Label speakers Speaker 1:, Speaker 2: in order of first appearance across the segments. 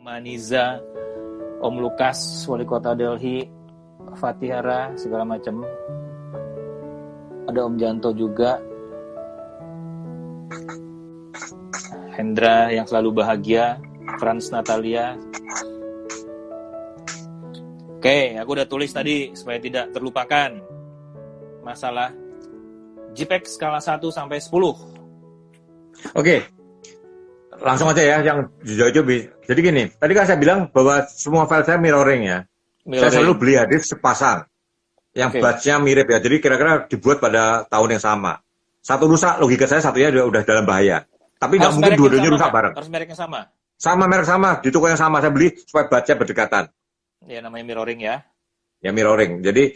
Speaker 1: Maniza, Om Lukas, Wali Kota Delhi, Fatihara, segala macam. Ada Om Janto juga. Hendra yang selalu bahagia, Franz Natalia. Oke, aku udah tulis tadi supaya tidak terlupakan masalah JPEG skala 1 sampai 10.
Speaker 2: Oke. Langsung aja ya yang jujur-jujur. Jadi gini, tadi kan saya bilang bahwa semua file saya mirroring ya. Saya selalu beli hadis sepasang. Yang batch-nya mirip ya. Jadi kira-kira dibuat pada tahun yang sama. Satu rusak, logika saya satunya udah dalam bahaya. Tapi nggak mungkin dua-duanya rusak bareng.
Speaker 1: Harus mereknya sama?
Speaker 2: Sama, merek sama. Di toko yang sama. Saya beli supaya batch-nya berdekatan.
Speaker 1: Ya, namanya mirroring ya.
Speaker 2: Ya, mirroring. Jadi,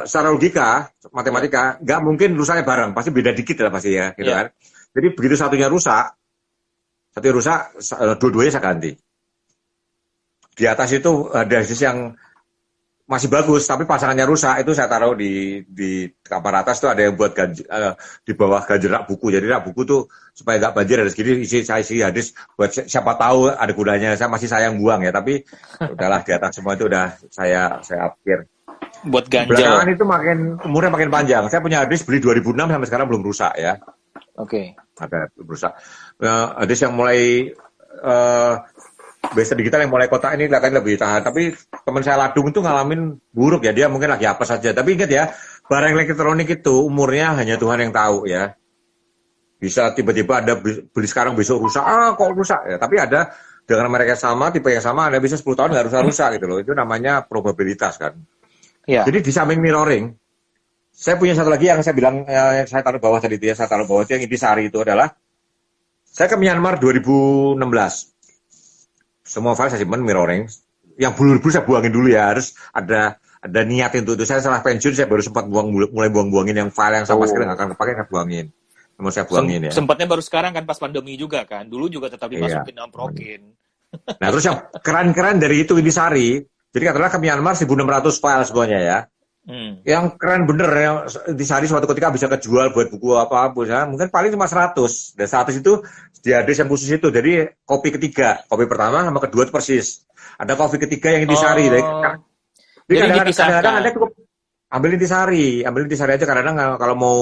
Speaker 2: secara logika, matematika, nggak mungkin rusaknya bareng. Pasti beda dikit lah pasti ya. Gitu kan. Jadi, begitu satunya rusak, dua-duanya saya ganti. Di atas itu ada hadis yang masih bagus, tapi pasangannya rusak, itu saya taruh di kamar atas tuh ada yang buat di bawah ganjil rak buku. Jadi rak buku tuh supaya nggak banjir ada segini saya isi hadis buat siapa tahu ada gunanya. Saya masih sayang buang ya, tapi udahlah di atas semua itu udah saya upgrade.
Speaker 1: Buat ganjil.
Speaker 2: Belakangan itu umurnya makin panjang. Saya punya hadis beli 2006 sampai sekarang belum rusak ya.
Speaker 1: Oke.
Speaker 2: Ada belum rusak. Hadis yang mulai biasa digital yang mulai kotak ini kelihatannya lebih tahan. Tapi teman saya Ladung itu ngalamin buruk ya. Dia mungkin lagi apa saja. Tapi ingat ya, barang elektronik itu umurnya hanya Tuhan yang tahu ya. Bisa tiba-tiba ada beli sekarang besok rusak. Kok rusak ya. Tapi ada dengan mereka sama, tipe yang sama, Anda bisa 10 tahun nggak rusak gitu loh. Itu namanya probabilitas kan. Ya. Jadi di samping mirroring, saya punya satu lagi yang saya bilang, yang saya taruh bawah tadi itu ya. Saya taruh bawah itu yang intisari itu adalah, saya ke Myanmar 2016. Semua file saya simpan mirroring. Yang bulu-bulu saya buangin dulu ya. Harus ada niat untuk itu. Saya setelah pensiun, saya baru sempat mulai buang-buangin yang file yang sama sekali nggak akan kepake, saya buangin. Mau saya buangin ya.
Speaker 1: Sempatnya baru sekarang kan pas pandemi juga kan. Dulu juga tetap dimasukin, amprokin.
Speaker 2: Nah terus yang keren-keren dari itu intisari. Jadi katakanlah ke Myanmar 1.600 file semuanya ya. Yang keren bener, yang intisari suatu ketika bisa kejual buat buku apa-apa. Ya. Mungkin paling cuma 100. Dan 100 itu di hadis yang khusus itu. Jadi kopi ketiga. Kopi pertama sama kedua itu persis. Ada kopi ketiga yang intisari. Jadi kadang-kadang Anda cukup ambil intisari aja. Kadang-kadang kalau mau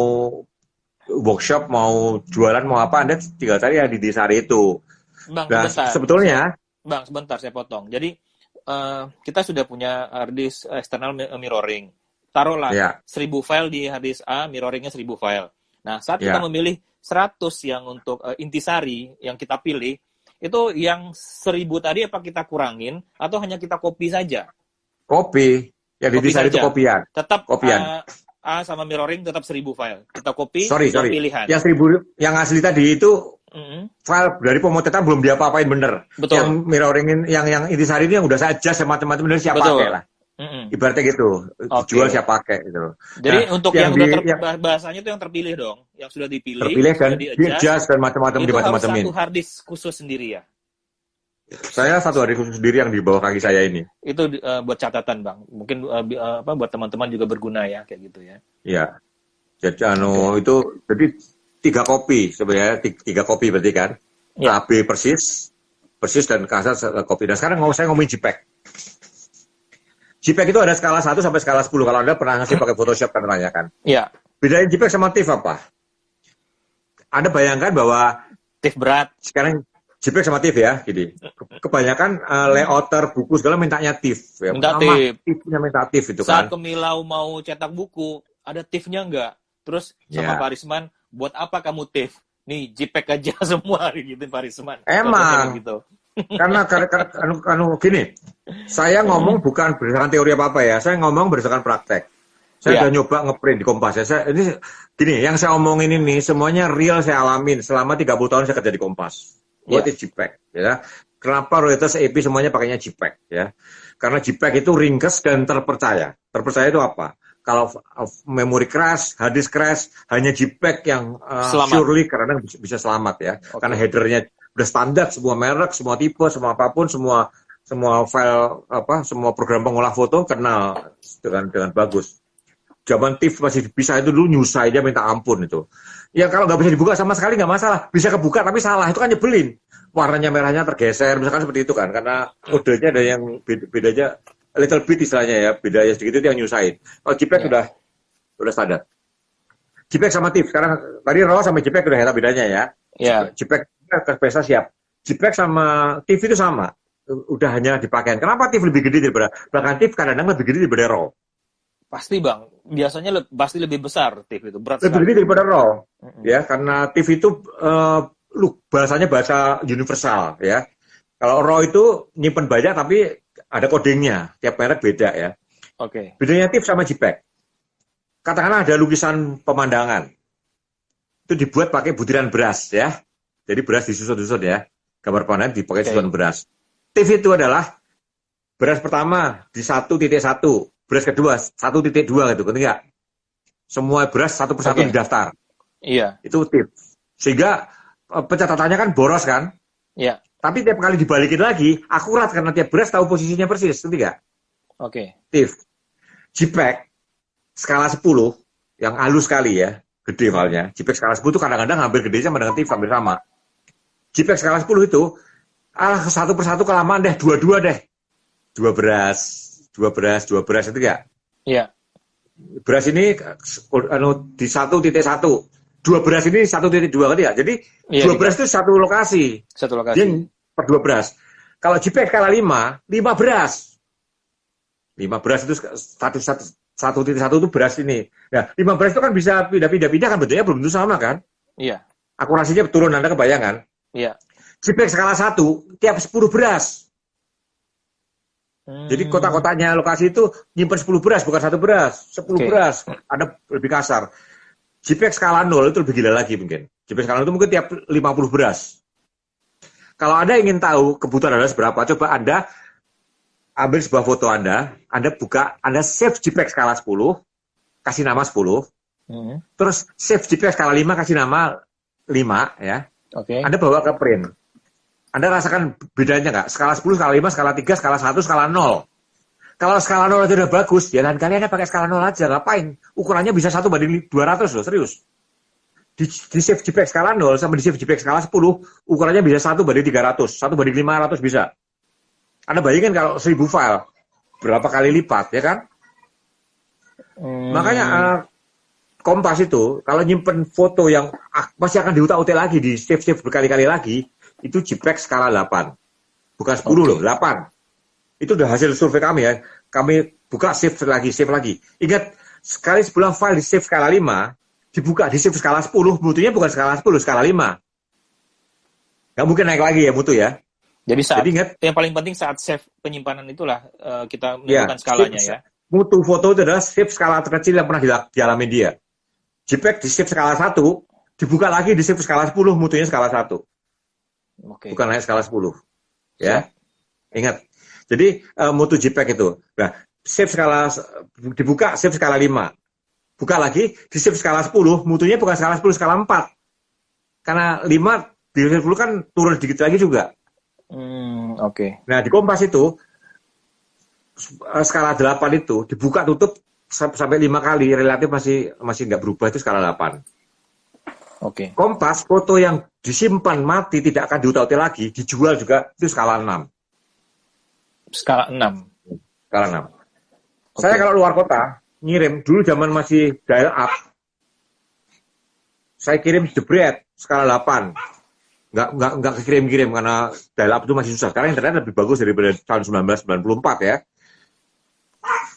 Speaker 2: workshop, mau jualan, mau apa, Anda tinggal cari yang di intisari itu.
Speaker 1: Bang,
Speaker 2: nah, sebetulnya.
Speaker 1: Bang, sebentar saya potong. Jadi kita sudah punya hard disk external mirroring. Taruhlah 1.000 file di hard disk A, mirroringnya 1.000 file. Nah, saat kita memilih 100 yang untuk intisari yang kita pilih, itu yang 1.000 tadi apa kita kurangin atau hanya kita copy saja?
Speaker 2: Copy. Yang di intisari itu kopian.
Speaker 1: Tetap
Speaker 2: kopian.
Speaker 1: A sama mirroring tetap 1.000 file. Kita copy,
Speaker 2: sorry.
Speaker 1: pilihan.
Speaker 2: Yang 1.000 yang asli tadi itu file dari pemotretan belum diapa-apain bener.
Speaker 1: Betul.
Speaker 2: Yang mirroringin, yang intisari ini yang udah saya adjust macam-macam bener siapa pakai lah. Ibaratnya gitu, jual siapa pakai gitu loh.
Speaker 1: Jadi untuk yang bahasanya itu yang terpilih dong, yang sudah dipilih
Speaker 2: dan di-adjust dan macam-macam
Speaker 1: di
Speaker 2: macam-macamin.
Speaker 1: Itu harus satu hard disk khusus sendiri ya.
Speaker 2: Saya satu hard disk khusus sendiri yang di bawah kaki saya ini.
Speaker 1: Itu buat catatan bang, mungkin buat teman-teman juga berguna ya kayak gitu ya.
Speaker 2: Iya. Jadi itu jadi 3 kopi sebenarnya 3 kopi berarti kan. Ya. AB persis dan kasar kopi. Dan sekarang saya ngomongin JPEG. JPEG itu ada skala 1 sampai skala 10. Kalau Anda pernah ngasih pakai Photoshop kan tanyakan.
Speaker 1: Iya.
Speaker 2: Bedain JPEG sama TIFF apa? Anda bayangkan bahwa
Speaker 1: TIFF berat.
Speaker 2: Sekarang JPEG sama TIFF ya, gitu. Kebanyakan layouter buku segala mintanya TIFF ya.
Speaker 1: Minta TIFF.
Speaker 2: TIFF-nya minta TIFF itu
Speaker 1: Saat
Speaker 2: kan.
Speaker 1: Kemilau mau cetak buku, ada TIFF-nya enggak? Terus sama Pak Risman, buat apa kamu TIFF? Nih JPEG aja semua gitu Pak Risman.
Speaker 2: Emang. Gitu. Karena gini, saya ngomong bukan berdasarkan teori apa-apa ya, saya ngomong berdasarkan praktek. Saya udah nyoba ngeprint di Kompas ya. Ini gini, yang saya omongin ini semuanya real saya alamin selama 30 tahun saya kerja di Kompas. Buat JPEG ya. Kenapa Reuters AP semuanya pakainya JPEG ya? Karena JPEG itu ringkas dan terpercaya. Terpercaya itu apa? Kalau memori crash, hard disk crash, hanya JPEG yang surely karena bisa selamat ya. Karena headernya udah standar, semua merek, semua tipe, semua apapun, semua file semua program pengolah foto kenal dengan bagus. zaman TIFF masih bisa itu dulu nyusah aja minta ampun itu. Ya kalau nggak bisa dibuka sama sekali nggak masalah, bisa kebuka tapi salah itu kan nyebelin. Warnanya merahnya tergeser, misalkan seperti itu kan, karena kodenya ada yang bedanya little bit istilahnya ya, bedanya sedikit itu yang nyusahin. Kalau JPEG udah standar. JPEG sama TIFF, sekarang tadi RAW sama JPEG udah nggak tahu bedanya ya. JPEG biasa siap. JPEG sama TIFF itu sama, udah hanya dipakai. Kenapa TIFF lebih gede daripada, bahkan TIFF kadang-kadang lebih gede daripada RAW.
Speaker 1: Pasti bang, biasanya pasti lebih besar TIFF itu, berat
Speaker 2: lebih gede daripada RAW, ya karena TIFF itu bahasanya bahasa universal ya. Kalau RAW itu nyimpen banyak tapi ada codingnya, tiap merek beda ya.
Speaker 1: Oke.
Speaker 2: Bedanya TIFF sama JPEG. Katakanlah ada lukisan pemandangan, itu dibuat pakai butiran beras ya. Jadi beras disusun-susun ya, gambar pemandangan dipakai susunan beras. TIFF itu adalah beras pertama di 1.1. Beras kedua 1.2 gitu, ketika semua beras satu persatu didaftar.
Speaker 1: Iya.
Speaker 2: Itu TIFF. Sehingga pencatatannya kan boros kan?
Speaker 1: Iya.
Speaker 2: Tapi tiap kali dibalikin lagi akurat karena tiap beras tahu posisinya persis, ketika.
Speaker 1: Oke.
Speaker 2: TIFF. JPEG skala 10 yang halus sekali ya, gede filenya. JPEG skala 10 itu kadang-kadang hampir gede sama dengan TIFF hampir sama. JPEG skala 10 itu satu persatu kelamaan deh, dua deh. Dua beras itu ya.
Speaker 1: Iya.
Speaker 2: Beras ini di 1.1. Dua beras ini 1.2 kan ya. Jadi dua beras itu satu lokasi.
Speaker 1: Satu lokasi.
Speaker 2: Dia per dua beras. Kalau JPEG skala 5 beras. 5 beras itu 1.1 itu beras ini. Nah, 5 beras itu kan bisa pindah-pindah kan, bentuknya belum tentu sama kan?
Speaker 1: Iya.
Speaker 2: Akurasinya turun, Anda kebayangan?
Speaker 1: Iya.
Speaker 2: JPEG skala 1 tiap 10 beras. Jadi kota-kotanya lokasi itu nyimpen 10 beras, bukan satu beras. 10 beras, ada lebih kasar. JPEG skala 0 itu lebih gila lagi mungkin. JPEG skala 0 itu mungkin tiap 50 beras. Kalau Anda ingin tahu kebutuhan Anda seberapa, coba Anda ambil sebuah foto Anda buka, Anda save JPEG skala 10, kasih nama 10, terus save JPEG skala 5, kasih nama 5, ya. Anda bawa ke print. Anda rasakan bedanya nggak? Skala 10, skala 5, skala 3, skala 1, skala 0. Kalau skala 0 itu udah bagus, ya lain kali Anda pakai skala 0 aja. Ngapain? Ukurannya bisa 1:200 loh, serius. Di save JPEG skala 0 sama di save JPEG skala 10, ukurannya bisa 1:300, 1:500 bisa. Anda bayangin kalau 1000 file, berapa kali lipat, ya kan? Makanya Kompas itu, kalau nyimpen foto yang masih akan diutak-utik lagi, di save berkali-kali lagi, itu JPEG skala 8. Bukan 10 loh, 8. Itu udah hasil survei kami ya. Kami buka save lagi. Ingat, sekali sebulan file di save skala 5, dibuka di save skala 10, mutunya bukan skala 10, skala 5. Nggak mungkin naik lagi ya mutu ya.
Speaker 1: Jadi ingat, yang paling penting saat save penyimpanan itulah kita menentukan skalanya ya.
Speaker 2: Mutu foto itu adalah save skala terkecil yang pernah dialami dia. JPEG di save skala 1, dibuka lagi di save skala 10, mutunya skala 1. Bukan naik skala 10. Ya. Ingat. Jadi mutu JPEG itu. Nah, dibuka save skala 5. Buka lagi di save skala 10, mutunya bukan skala 10, skala 4. Karena 5 di 10 kan turun sedikit lagi juga. Nah, di Kompas itu skala 8 itu dibuka tutup sampai 5 kali, relatif masih nggak berubah, itu skala 8. Kompas foto yang disimpan mati tidak akan diutak-utik lagi, dijual juga, itu skala 6. Skala 6. Saya kalau luar kota ngirim, dulu zaman masih dial up, saya kirim jebret skala 8. Nggak kirim karena dial up itu masih susah. Sekarang internet lebih bagus daripada tahun 1994 ya.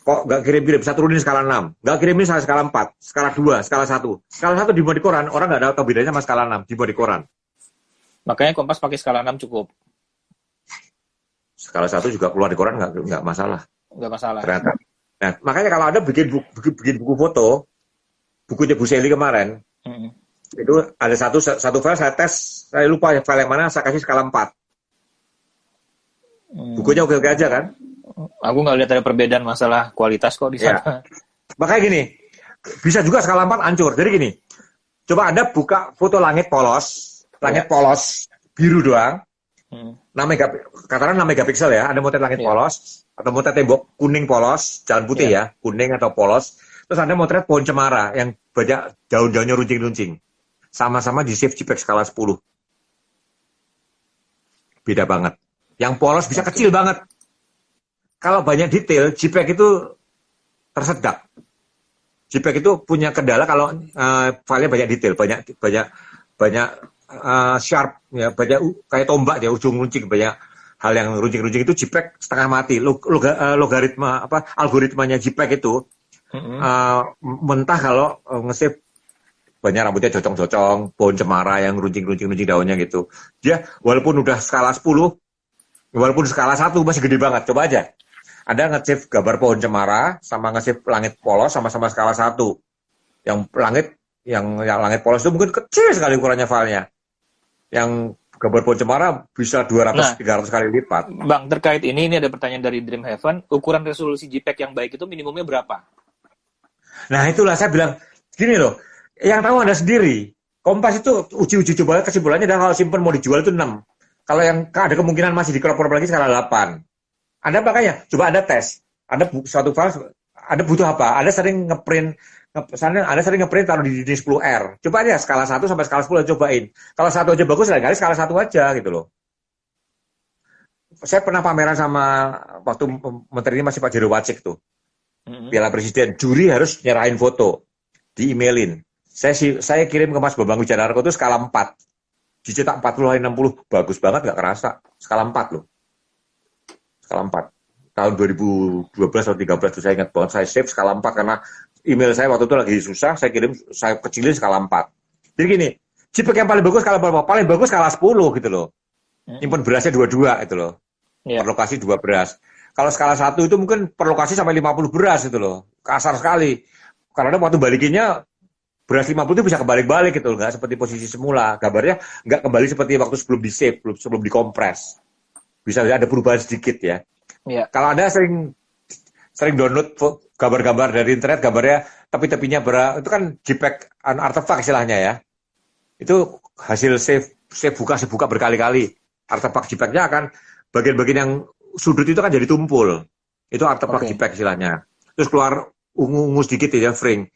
Speaker 2: Kok nggak kirim, bisa turunin skala 6. Nggak kirimin skala 4, skala 2, skala 1. Skala 1 dimuat di koran, orang nggak tahu bedanya sama skala 6, dimuat di koran.
Speaker 1: Makanya Kompas pakai skala 6 cukup.
Speaker 2: Skala 1 juga keluar di koran nggak masalah.
Speaker 1: Nggak masalah.
Speaker 2: Ternyata. Nah, makanya kalau ada bikin buku foto, bukunya Bu Seli kemarin, itu ada satu file saya tes, saya lupa file yang mana, saya kasih skala 4. Bukunya oke-oke aja kan?
Speaker 1: Aku nggak lihat ada perbedaan masalah kualitas kok di sana. Ya.
Speaker 2: Makanya gini, bisa juga skala 4 hancur. Jadi gini, coba Anda buka foto langit polos biru doang, 6 megapiksel ya, Anda motret langit polos, atau motret tembok kuning polos, jangan putih ya, kuning atau polos, Terus Anda motret pohon cemara yang banyak daun-daunnya runcing-runcing. Sama-sama di save JPEG skala 10. Beda banget. Yang polos bisa kecil banget. Kalau banyak detail, JPEG itu tersedak. JPEG itu punya kendala kalau filenya banyak detail, banyak sharp, ya, banyak kayak tombak ya, ujung runcing, banyak hal yang runcing-runcing itu JPEG setengah mati. Logaritma algoritmanya JPEG itu mentah kalau nge-save banyak rambutnya jocong-jocong, pohon cemara yang runcing-runcing daunnya gitu. Dia walaupun udah skala 10, walaupun skala 1 masih gede banget. Coba aja. Ada nge-save gambar pohon cemara sama nge-save langit polos sama-sama skala 1. Yang langit polos itu mungkin kecil sekali ukurannya filenya. Yang gambar pohon cemara bisa 200-300 kali lipat.
Speaker 1: Bang, terkait ini ada pertanyaan dari Dream Heaven. Ukuran resolusi JPEG yang baik itu minimumnya berapa?
Speaker 2: Nah, itulah saya bilang, gini loh, yang tahu Anda sendiri. Kompas itu uji coba kesimpulannya adalah kalau simpen mau dijual itu 6. Kalau yang ada kemungkinan masih di crop lagi skala 8. Anda makanya coba Anda tes. Anda suatu file, Anda butuh apa? Anda sering ngeprint taruh di 10R. Coba aja skala 1 sampai skala 10 cobain. Kalau 1 aja bagus, lain kali skala 1 aja gitu loh. Saya pernah pameran sama waktu menteri ini masih Pak Jero Wacik tuh. Piala Presiden, juri harus nyerahin foto, di-emailin. Saya kirim ke Mas Bambang Wijanarko itu skala 4. Dicetak 40x60, bagus banget, nggak kerasa. Skala 4 loh. Skala 4. Tahun 2012 atau 2013 itu saya ingat banget, saya save skala 4 karena email saya waktu itu lagi susah, saya kecilin skala 4. Jadi gini, JPEG yang paling bagus skala berapa? Paling bagus skala 10 gitu loh. Nyimpen berasnya 22 gitu loh. Per lokasi 2 beras. Kalau skala 1 itu mungkin per lokasi sampai 50 beras gitu loh. Kasar sekali. Karena waktu balikinnya beras 50 itu bisa kebalik-balik gitu loh, nggak seperti posisi semula. Gambarnya nggak kembali seperti waktu sebelum di-save, sebelum dikompres. Bisa ada perubahan sedikit ya.
Speaker 1: Yeah.
Speaker 2: Kalau Anda sering download gambar-gambar dari internet, gambarnya tepi-tepinya itu kan JPEG artefak istilahnya ya. Itu hasil save buka berkali-kali. Artefak JPEG-nya akan bagian-bagian yang sudut itu kan jadi tumpul. Itu artefak JPEG istilahnya. Terus keluar ungu sedikit ya, fring.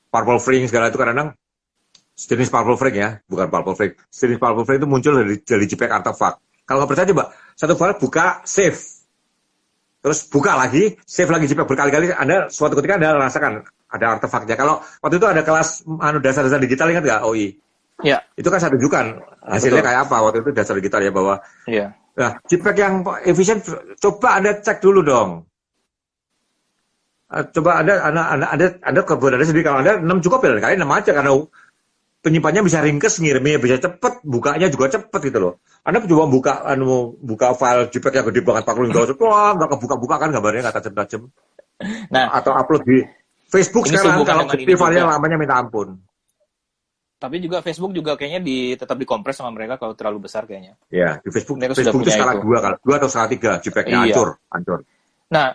Speaker 2: Purple fring segala itu kadang-kadang jenis purple fring ya, bukan purple fring. Jenis purple fring itu muncul dari JPEG artefak. Kalau nggak percaya coba, satu file buka, save. Terus buka lagi, save lagi JPEG berkali-kali, Anda suatu ketika Anda rasakan ada artefaknya. Kalau waktu itu ada kelas dasar-dasar digital, ingat nggak OI?
Speaker 1: Iya.
Speaker 2: Itu kan saya tunjukkan hasilnya kayak apa waktu itu dasar digital ya, bahwa nah, JPEG yang efisien, coba Anda cek dulu dong. Coba Anda kebuat Anda sendiri, kalau Anda 6 cukup ya, kali 6 aja, karena penyimpannya bisa ringkes, ngirimnya bisa cepet, bukanya juga cepet gitu loh. Anda coba buka file JPEG yang gede banget 40 GB, wah nggak kebuka-buka kan gambarnya nggak tajam-tajam. Nah, atau upload di Facebook sekarang, kalau gede filenya lamanya minta ampun.
Speaker 1: Tapi juga Facebook juga kayaknya tetap dikompres sama mereka kalau terlalu besar kayaknya.
Speaker 2: Ya, di Facebook itu skala 2 atau skala 3, JPEG-nya hancur.
Speaker 1: Nah,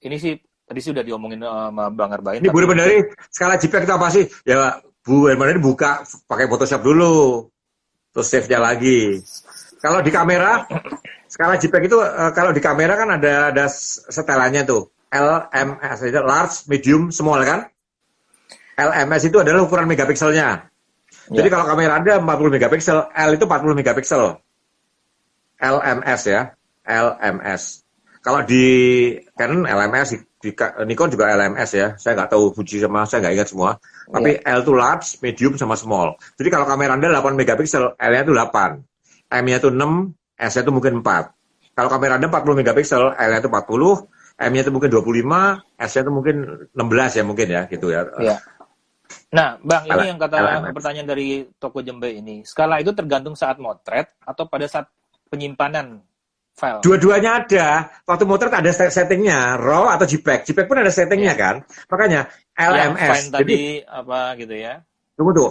Speaker 1: ini sih tadi sudah diomongin sama Bang Arbain.
Speaker 2: Ini Bu Hermandari, skala JPEG itu apa sih? Ya, Bu Hermandari buka pakai Photoshop dulu, terus save-nya lagi. Kalau di kamera, skala JPEG itu kalau di kamera kan ada setelannya tuh. LMS itu large, medium, small kan? LMS itu adalah ukuran megapikselnya. Jadi kalau kamera Anda 40 megapiksel, L itu 40 megapiksel. LMS ya, LMS. Kalau di Canon LMS, di Nikon juga LMS ya. Saya nggak tahu Fuji saya nggak ingat semua. Tapi L itu large, medium, sama small. Jadi kalau kamera Anda 8 megapiksel, L-nya itu 8. M-nya itu 6, S-nya itu mungkin 4. Kalau kamera Anda 40 megapiksel, L-nya itu 40, M-nya itu mungkin 25, S-nya itu mungkin 16 ya mungkin ya gitu ya.
Speaker 1: Iya. Nah, Bang, ini yang kata pertanyaan dari Toko Jembe ini. Skala itu tergantung saat motret atau pada saat penyimpanan file?
Speaker 2: Dua-duanya ada. Waktu motret ada settingnya, RAW atau JPEG. JPEG pun ada settingnya kan. Makanya LMS.
Speaker 1: Fine tadi apa gitu ya?
Speaker 2: Tunggu tuh.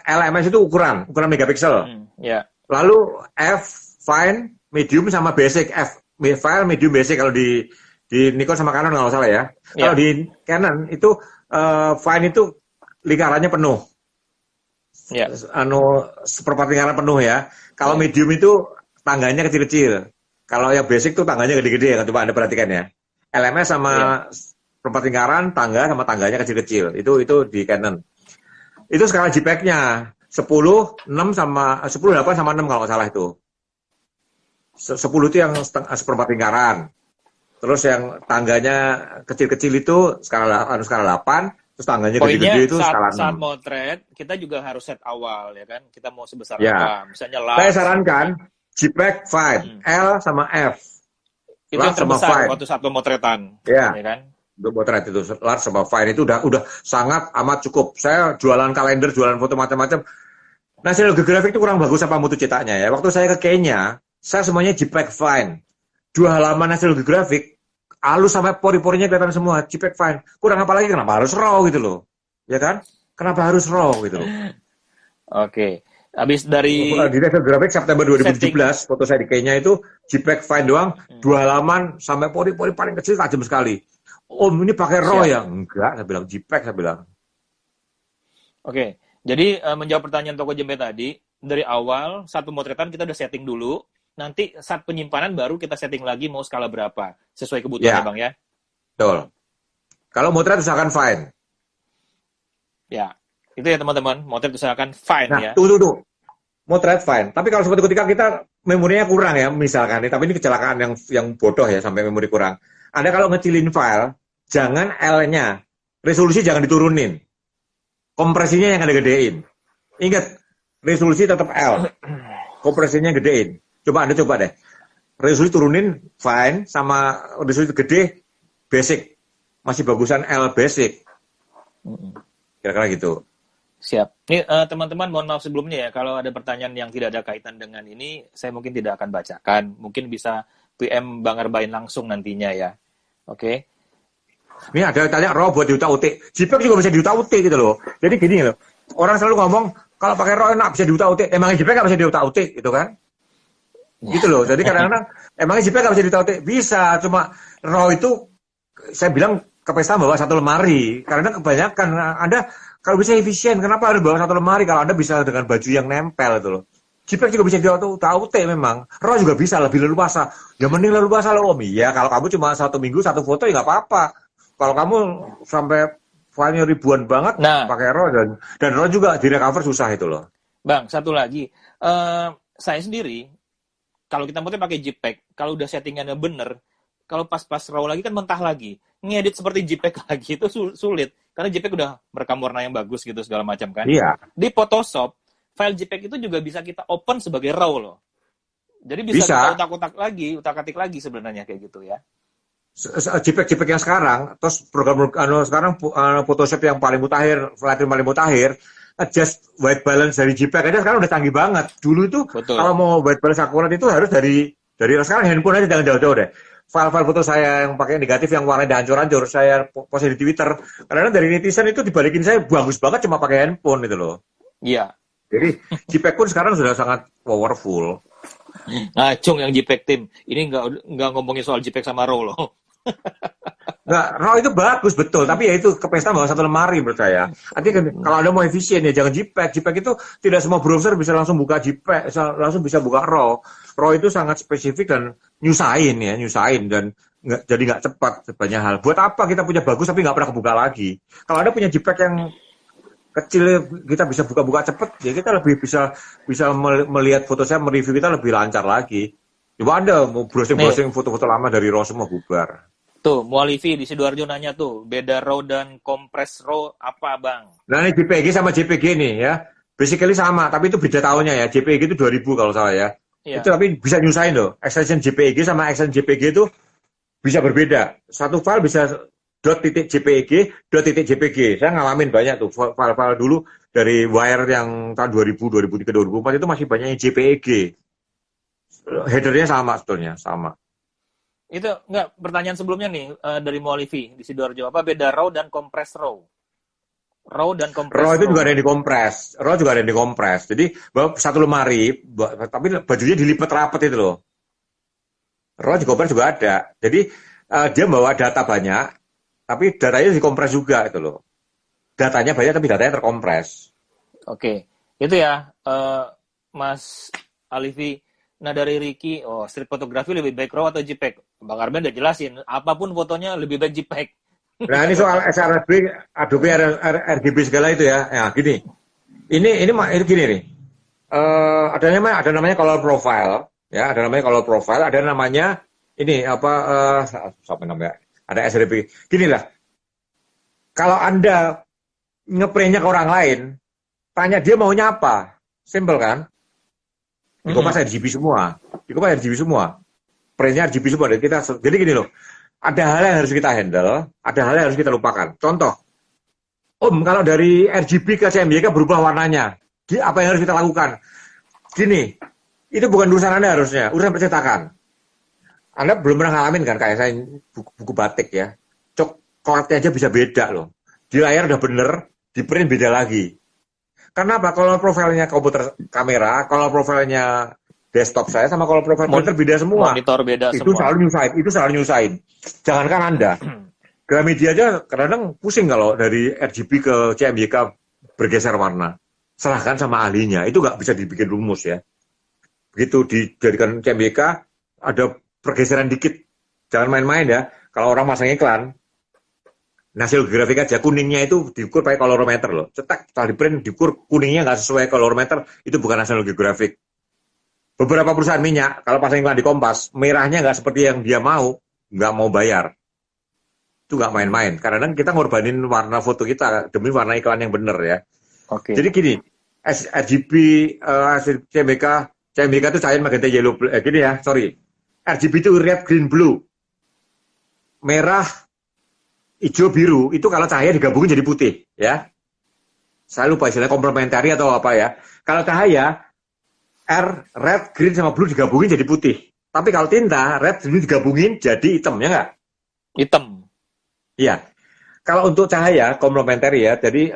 Speaker 2: LMS itu ukuran megapiksel. Lalu F, fine, medium, sama basic. F, file, medium, basic kalau di Nikon sama Canon kalau salah ya. Kalau di Canon itu fine itu lingkarannya penuh. Seperempat lingkaran penuh ya. Kalau medium itu tangganya kecil-kecil. Kalau yang basic tuh tangganya gede-gede ya. Coba Anda perhatikan ya. LMS sama seperempat lingkaran, tangga sama tangganya kecil-kecil. Itu di Canon. Itu skala JPEG-nya 10, 6 sama 10, 8 sama 6 kalau nggak salah itu. 10 itu yang seperempat lingkaran. Terus yang tangganya kecil-kecil itu skala 8, terus tangganya gede-gede itu skala 6.
Speaker 1: Saat motret, kita juga harus set awal ya kan. Kita mau sebesar apa? Misalnya
Speaker 2: Saya sarankan JPEG 5, L sama F.
Speaker 1: Itu yang terbesar waktu saat pemotretan. Ya kan?
Speaker 2: Potret itu large sama fine itu udah sangat amat cukup. Saya jualan kalender, jualan foto macam-macam. National Geographic itu kurang bagus apa mutu cetaknya ya. Waktu saya ke Kenya, saya semuanya JPEG fine. 2 halaman National Geographic halus sampai pori-porinya kelihatan semua, JPEG fine. Kurang apa lagi, kenapa harus RAW gitu loh. Ya kan? Kenapa harus RAW gitu loh.
Speaker 1: Oke. Habis dari
Speaker 2: di National Geographic September 2017, foto saya di Kenya itu JPEG fine doang, 2 halaman sampai pori-pori paling kecil tajam sekali. Om ini pakai RAW ya? Enggak, saya bilang JPEG, saya bilang.
Speaker 1: Oke, jadi menjawab pertanyaan Toko Jembe tadi, dari awal saat pemotretan kita udah setting dulu, nanti saat penyimpanan baru kita setting lagi mau skala berapa, sesuai kebutuhannya Bang ya?
Speaker 2: Betul. Kalau motret usahakan fine.
Speaker 1: Ya, itu ya teman-teman, motret usahakan fine ya.
Speaker 2: Tunggu. Motret fine, tapi kalau suatu ketika kita memorinya kurang ya, misalkan, tapi ini kecelakaan yang bodoh ya, sampai memori kurang. Anda kalau ngecilin file, jangan L-nya, resolusi jangan diturunin. Kompresinya yang Anda gedein. Ingat, resolusi tetap L. Kompresinya gedein. Anda coba deh. Resolusi turunin, fine, sama resolusi gede, basic. Masih bagusan L basic. Kira-kira gitu.
Speaker 1: Siap. Ini teman-teman, mohon maaf sebelumnya ya, kalau ada pertanyaan yang tidak ada kaitan dengan ini, saya mungkin tidak akan bacakan. Mungkin bisa PM Bang Arbain langsung nantinya ya. Oke.
Speaker 2: Ini ada yang tanya RAW buat diutak-utik. JPEG juga bisa diutak-utik gitu loh. Jadi gini loh. Orang selalu ngomong kalau pakai RAW enak bisa diutak-utik. Emangnya JPEG nggak bisa diutak-utik gitu kan? Gitu loh. Jadi kadang-kadang emangnya JPEG nggak bisa diutak-utik? Bisa. Cuma RAW itu saya bilang ke pesta bawa satu lemari. Karena kebanyakan Anda kalau bisa efisien, kenapa harus bawa satu lemari kalau Anda bisa dengan baju yang nempel itu loh. JPEG juga bisa diutak-utik memang. RAW juga bisa lebih leluasa. Ya mending leluasa loh Om. Iya, kalau kamu cuma 1 minggu 1 foto ya nggak apa-apa. Kalau kamu sampai filenya ribuan banget, pakai RAW dan RAW juga di-recover susah itu loh.
Speaker 1: Bang, satu lagi. Saya sendiri, kalau kita motret pakai JPEG, kalau udah settingannya bener, kalau pas RAW lagi kan mentah lagi. Ngedit seperti JPEG lagi itu sulit. Karena JPEG udah merekam warna yang bagus gitu segala macam kan.
Speaker 2: Iya.
Speaker 1: Di Photoshop, file JPEG itu juga bisa kita open sebagai RAW loh. Jadi bisa kita utak-atik lagi sebenarnya kayak gitu ya.
Speaker 2: JPEG yang sekarang, terus program sekarang Photoshop yang paling mutakhir, Lightroom paling mutakhir, adjust white balance dari JPEG aja sekarang udah canggih banget. Dulu itu kalau mau white balance akurat itu harus dari sekarang handphone aja jangan jauh-jauh deh. File-file foto saya yang pakai negatif yang warnanya hancur-hancur, saya post di Twitter. Karena dari netizen itu dibalikin saya bagus banget cuma pakai handphone gitu loh.
Speaker 1: Iya.
Speaker 2: Jadi JPEG pun sekarang sudah sangat powerful.
Speaker 1: Cung yang JPEG tim. Ini nggak ngomongin soal JPEG sama RAW loh.
Speaker 2: Nggak, RAW itu bagus betul, tapi ya itu ke pesta bawa satu lemari menurut saya. Artinya kalau Anda mau efisien ya jangan JPEG. JPEG itu tidak semua browser bisa langsung buka JPEG, langsung bisa buka RAW. RAW itu sangat spesifik dan nyusahin dan jadi nggak cepat banyak hal. Buat apa kita punya bagus tapi nggak pernah kebuka lagi? Kalau Anda punya JPEG yang kecil kita bisa buka-buka cepet, ya kita lebih bisa melihat foto saya, mereview kita lebih lancar lagi. Coba Anda mau browsing foto-foto lama dari RAW semua bubar.
Speaker 1: Tuh, Mualifi di Sidoarjo nanya tuh, beda RAW dan compress RAW apa Bang?
Speaker 2: Nah ini JPG sama JPG nih ya, basically sama, tapi itu beda tahunnya ya. JPG itu 2000 kalau salah ya. Itu tapi bisa nyusahin loh, extension JPG sama extension JPG itu bisa berbeda. Satu file bisa .jpeg, .jpg. Saya ngalamin banyak tuh file-file dulu dari Wire yang tahun 2000, 2003, 2004 itu masih banyak yang JPEG. Headernya sama sebetulnya, sama.
Speaker 1: Itu enggak, pertanyaan sebelumnya nih dari Mualifi di Sidoarjo. Apa beda RAW dan compress RAW? RAW dan compress
Speaker 2: RAW itu juga ada yang dikompres. RAW juga ada yang dikompres. Jadi bawa satu lemari, tapi bajunya dilipat rapat itu loh. RAW dikompres juga ada. Jadi dia bawa data banyak, tapi datanya dikompres juga itu loh. Datanya banyak tapi datanya terkompres.
Speaker 1: Oke, itu ya Mas Alifi. Nah dari Ricky, street fotografi lebih baik RAW atau JPEG? Bang Arben udah jelasin, apapun fotonya lebih baik JPEG.
Speaker 2: Nah ini soal sRGB, Adobe RGB segala itu ya. Ya gini. Ini gini nih. Ada namanya color profile, ya. Ada namanya color profile. Ada namanya ini apa? Apa namanya? Ada sRGB. Gini lah. Kalau Anda ngeprintnya ke orang lain, tanya dia maunya apa. Simple kan? Di Kompas RGB semua. Di Kompas RGB semua. Printnya RGB semua. Jadi gini loh. Ada hal yang harus kita handle, ada hal yang harus kita lupakan. Contoh, kalau dari RGB ke CMYK berubah warnanya, apa yang harus kita lakukan? Gini, itu bukan urusan Anda harusnya, urusan percetakan. Anda belum pernah ngalamin kan, kayak saya buku batik ya. Coklatnya aja bisa beda loh. Di layar udah bener, di print beda lagi. Kenapa? Kalau profilnya komputer kamera, kalau profilnya desktop saya sama kalau profil printer beda semua.
Speaker 1: Monitor beda
Speaker 2: itu
Speaker 1: semua.
Speaker 2: Itu selalu nyusahin. Jangankan Anda. Gramedia aja kadang-kadang pusing kalau dari RGB ke CMYK bergeser warna. Serahkan sama ahlinya. Itu nggak bisa dibikin rumus ya. Begitu dijadikan CMYK, ada pergeseran dikit. Jangan main-main ya. Kalau orang masang iklan, National Geographic aja kuningnya itu diukur pakai colorometer loh. Cetak, setelah di print diukur kuningnya nggak sesuai colorometer, itu bukan National Geographic. Beberapa perusahaan minyak, kalau pasang iklan di Kompas, merahnya nggak seperti yang dia mau, nggak mau bayar. Itu nggak main-main. Karena kita ngorbanin warna foto kita demi warna iklan yang benar ya.
Speaker 1: Oke.
Speaker 2: Jadi gini, RGB, CMYK itu cahaya magenta yellow, gini ya, sorry. RGB itu red, green, blue. Merah, hijau, biru, itu kalau cahaya digabungin jadi putih, ya. Saya lupa istilahnya komplementari atau apa ya. Kalau cahaya, red, green, sama blue digabungin jadi putih. Tapi kalau tinta, red, green digabungin jadi hitam, ya nggak?
Speaker 1: Hitam.
Speaker 2: Iya. Kalau untuk cahaya, komplementari ya, jadi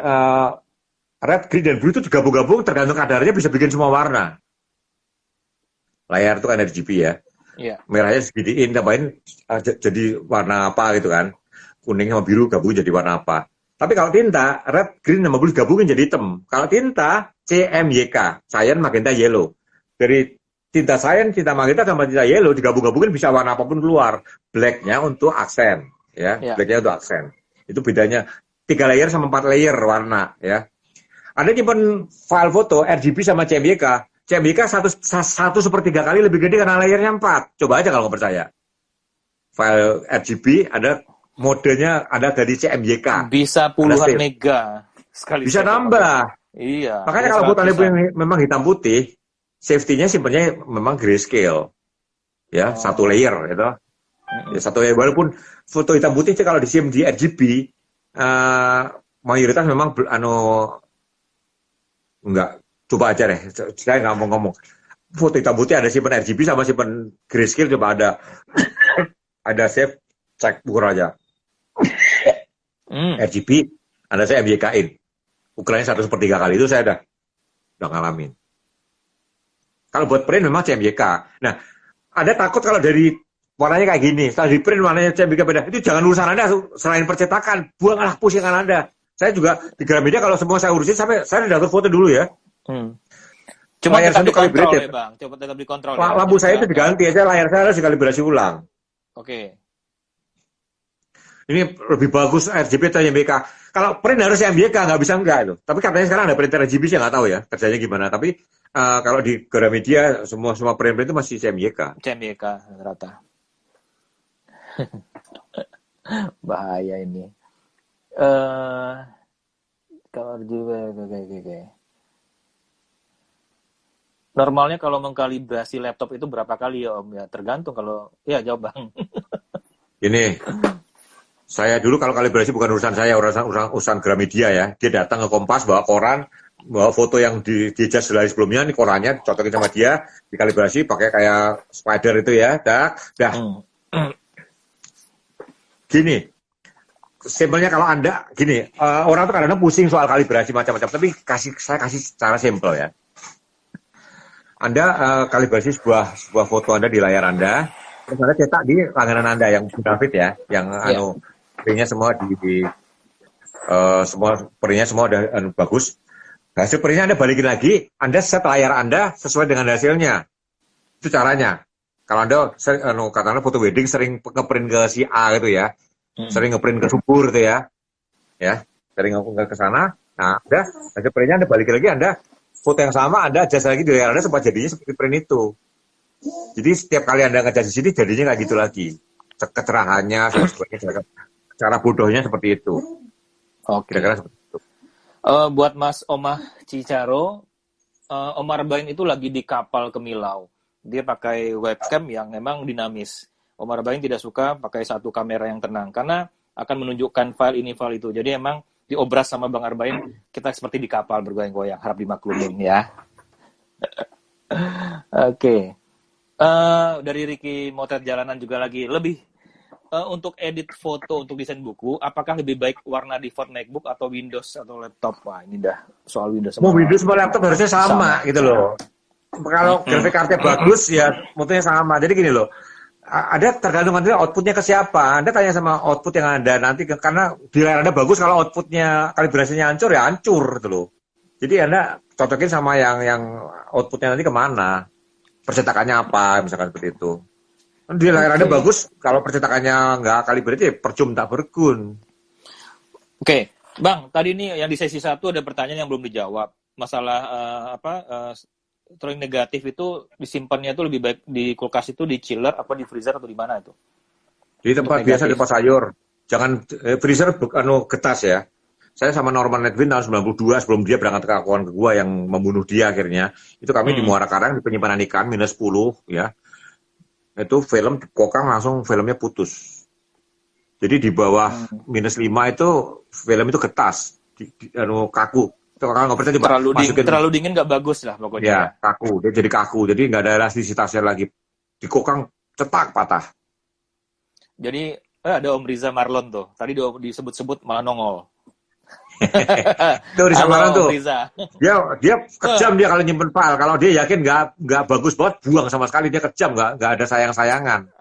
Speaker 2: red, green, dan blue itu digabung-gabung, tergantung kadarnya bisa bikin semua warna. Layar itu kan RGB ya.
Speaker 1: Iya.
Speaker 2: Merahnya seginiin, tambahin jadi warna apa gitu kan. Kuning sama biru gabungin jadi warna apa. Tapi kalau tinta, red, green, sama blue gabungin jadi hitam. Kalau tinta, CMYK, cyan, magenta, yellow. Dari tinta cyan, tinta magenta, sama tinta yellow digabung-gabungin bisa warna apapun keluar. Black-nya untuk aksen, ya. Black-nya untuk aksen. Itu bedanya 3 layer sama 4 layer warna, ya. Anda nyimpen file foto RGB sama CMYK. CMYK 1/3 kali lebih gede karena layernya 4. Coba aja kalau nggak percaya. File RGB ada modenya ada dari CMYK.
Speaker 1: Bisa puluhan mega sekali.
Speaker 2: Bisa nambah.
Speaker 1: Iya.
Speaker 2: Makanya kalau foto Anda yang memang hitam putih, safety-nya simpennya memang grayscale. Ya, 1 layer gitu. Ya, 1 layer walaupun foto hitam putih kalau disimpan di RGB mayoritas memang enggak. Coba aja deh. Saya nggak mau ngomong. Foto hitam putih ada simpan RGB sama simpan grayscale, coba ada save, cek ukur aja. RGB, Anda saya MYK-in. Ukurannya 1/3 kali, itu saya udah ngalamin. Kalau buat print memang CMYK. Nah, Anda takut kalau dari warnanya kayak gini, setelah di print warnanya CMYK beda. Itu jangan urusan Anda, selain percetakan, buanglah pusingan Anda. Saya juga di Gramedia kalau semua saya urusin, sampai saya udah foto dulu ya.
Speaker 1: Cuma tetap dikontrol ya Bang, coba tetap dikontrol.
Speaker 2: Lampu saya itu diganti aja, layar saya harus dikalibrasi ulang.
Speaker 1: Oke.
Speaker 2: Ini lebih bagus RGB atau CMYK. Kalau print harus CMYK, nggak bisa enggak itu. Tapi katanya sekarang ada printer RGB sih, nggak tahu ya kerjanya gimana. Tapi kalau di Gramedia semua print itu masih CMYK.
Speaker 1: CMYK rata. Bahaya ini. Kalau RGB kayak. Normalnya kalau mengkalibrasi laptop itu berapa kali ya Om? Ya tergantung kalau ya jawab Bang.
Speaker 2: Ini saya dulu kalau kalibrasi bukan urusan saya, urusan Gramedia ya. Dia datang ke Kompas bawa koran, bawa foto yang dijajah sehari sebelumnya, ini korannya dicocokin sama dia, dikalibrasi pakai kayak spider itu ya. Dah. Gini. Simpelnya kalau Anda gini, orang tuh kadang-kadang pusing soal kalibrasi macam-macam, tapi saya kasih secara simpel ya. Anda kalibrasi sebuah foto Anda di layar Anda, terus Anda cetak di langganan Anda yang David ya, yang printnya semua semua printnya semua udah bagus. Hasil printnya Anda balikin lagi, Anda set layar Anda sesuai dengan hasilnya. Itu caranya. Kalau Anda katakanlah foto wedding sering ngeprint ke si A gitu ya, sering ngeprint ke subur tuh ya, sering ke sana. Nah, hasil printnya Anda balik lagi, Anda foto yang sama, Anda adjust lagi di layar Anda supaya jadinya seperti print itu. Jadi setiap kali Anda nge-adjust di sini jadinya kayak gitu lagi. Kecerahannya, cara bodohnya seperti itu.
Speaker 1: Oke. Kira-kira seperti itu. Buat Mas Omah Cicaro, Omar Bain itu lagi di kapal ke Milau. Dia pakai webcam yang memang dinamis. Omar Bain tidak suka pakai satu kamera yang tenang karena akan menunjukkan file ini, file itu. Jadi emang diobras sama Bang Arbain, kita seperti di kapal bergoyang-goyang. Harap dimaklumin ya. Oke. Dari Ricky Motret Jalanan juga lagi. Lebih untuk edit foto, untuk desain buku, apakah lebih baik warna default MacBook atau Windows atau laptop? Wah, ini dah soal Windows.
Speaker 2: Mau Windows sama laptop harusnya sama gitu loh. Kalau grafik kartunya bagus ya mutunya sama. Jadi gini loh, ada tergantung nanti outputnya ke siapa. Anda tanya sama output yang ada nanti, karena di layar Anda bagus, kalau outputnya kalibrasinya hancur ya hancur gitu loh. Jadi Anda cocokin sama yang outputnya nanti kemana, percetakannya apa, misalkan seperti itu. Di layar Anda bagus, kalau percetakannya nggak kalibrasi ya percuma tak bergun.
Speaker 1: Oke, Bang, tadi nih yang di sesi 1 ada pertanyaan yang belum dijawab. Masalah terlalu negatif itu disimpannya itu lebih baik di kulkas itu, di chiller apa di freezer atau di mana itu?
Speaker 2: Di tempat biasa, di tempat sayur. Jangan freezer getas ya. Saya sama Norman Nedvin tahun 92 sebelum dia berangkat ke kawan ke gua yang membunuh dia akhirnya. Itu kami di Muara Karang di penyimpanan ikan -10 ya. Itu film kokang langsung filmnya putus. Jadi di bawah -5 itu film itu getas, kaku. Kalau nggak percaya
Speaker 1: terlalu dingin nggak bagus lah pokoknya.
Speaker 2: Ya, kaku. Dia jadi kaku. Jadi nggak ada elastisitasnya lagi. Dikokang cetak patah.
Speaker 1: Jadi ada Om Riza Marlon tuh. Tadi disebut-sebut malah nongol.
Speaker 2: Itu Riza Marlon tuh. Riza. Dia kejam dia kalau nyimpen file. Kalau dia yakin nggak bagus banget, buang sama sekali. Dia kejam, nggak ada sayang-sayangan.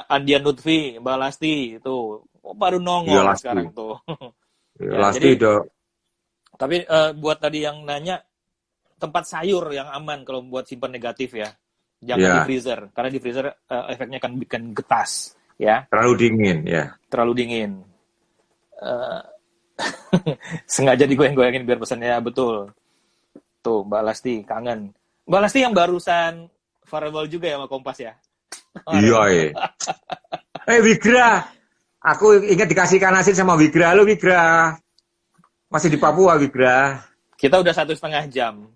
Speaker 1: Adian Lutfi, Mbak Lasti itu baru nongol sekarang tuh.
Speaker 2: Lasti udah.
Speaker 1: Tapi buat tadi yang nanya, tempat sayur yang aman kalau buat simpan negatif ya. Jangan di freezer, karena di freezer efeknya akan bikin getas. Ya.
Speaker 2: Terlalu dingin, ya.
Speaker 1: Terlalu dingin. Sengaja digoyang-goyangin biar pesannya betul. Tuh, Mbak Lasti kangen. Mbak Lasti yang barusan farewell juga ya sama Kompas ya?
Speaker 2: Iya, Wigra. Aku ingat dikasih ikan asin sama Wigra. Halo, Wigra. Masih di Papua, Wigra.
Speaker 1: Kita udah 1,5 jam.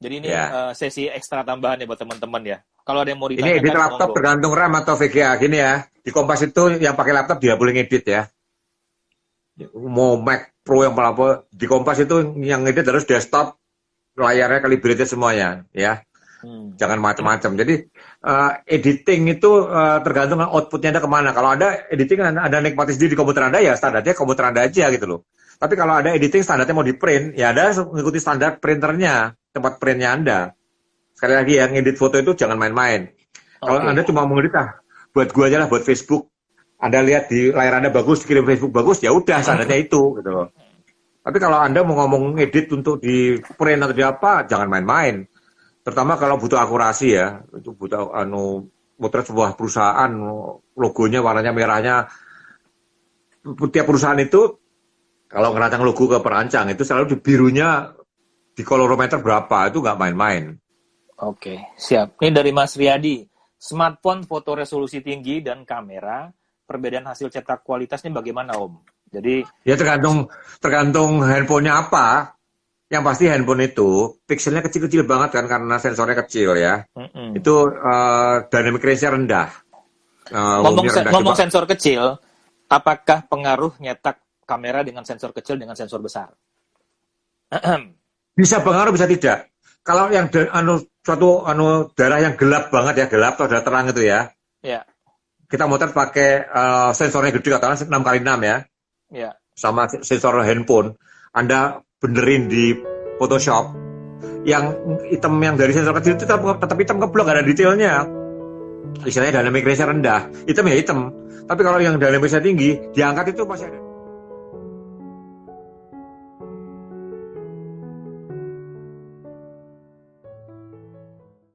Speaker 1: Jadi ini sesi ekstra tambahan ya buat teman-teman ya. Kalau ada yang mau ditanyakan. Ini
Speaker 2: edit laptop tergantung RAM atau VGA. Gini ya, di Kompas itu yang pakai laptop dia boleh ngedit ya. Mau Mac Pro yang apa, di Kompas itu yang ngedit harus desktop, layarnya calibrated semuanya ya. Jangan macam-macam. Jadi editing itu tergantung outputnya Anda kemana. Kalau ada editing Anda nikmati sendiri di komputer Anda ya standarnya komputer Anda aja gitu loh. Tapi kalau ada editing standarnya mau di print, ya Anda mengikuti standar printernya, tempat printnya Anda. Sekali lagi yang edit foto itu jangan main-main. Kalau Anda cuma mau ngedit buat gua aja lah, buat Facebook. Anda lihat di layar Anda bagus, dikirim Facebook bagus, ya udah standarnya itu gitu loh. Tapi kalau Anda mau ngomong edit untuk di print atau di apa, jangan main-main. Terutama kalau butuh akurasi ya, itu butuh motret sebuah perusahaan, logonya warnanya merahnya. Tiap perusahaan itu kalau ngerancang logo ke perancang itu selalu di birunya di kolorometer berapa, itu nggak main-main.
Speaker 1: Oke, siap. Ini dari Mas Riyadi. Smartphone foto resolusi tinggi dan kamera, perbedaan hasil cetak kualitasnya bagaimana, Om? Jadi
Speaker 2: ya tergantung handphonenya apa. Yang pasti handphone itu pixelnya kecil-kecil banget kan karena sensornya kecil ya. Itu dynamic range-nya rendah.
Speaker 1: Ngomong sensor kecil, apakah pengaruh nyetak kamera dengan sensor kecil dengan sensor besar?
Speaker 2: Bisa pengaruh, bisa tidak. Kalau yang suatu darah yang gelap banget ya, gelap atau darah terang itu ya.
Speaker 1: Ya.
Speaker 2: Kita motret pakai sensornya gede katakan 6x6 ya.
Speaker 1: Ya. Sama
Speaker 2: sensor handphone. Anda benerin di Photoshop. Yang hitam yang dari sensor kecil itu tetap hitam keblok, ada detailnya. Istilahnya dynamic range rendah. Hitam ya hitam. Tapi kalau yang dynamic range tinggi, diangkat itu masih ada.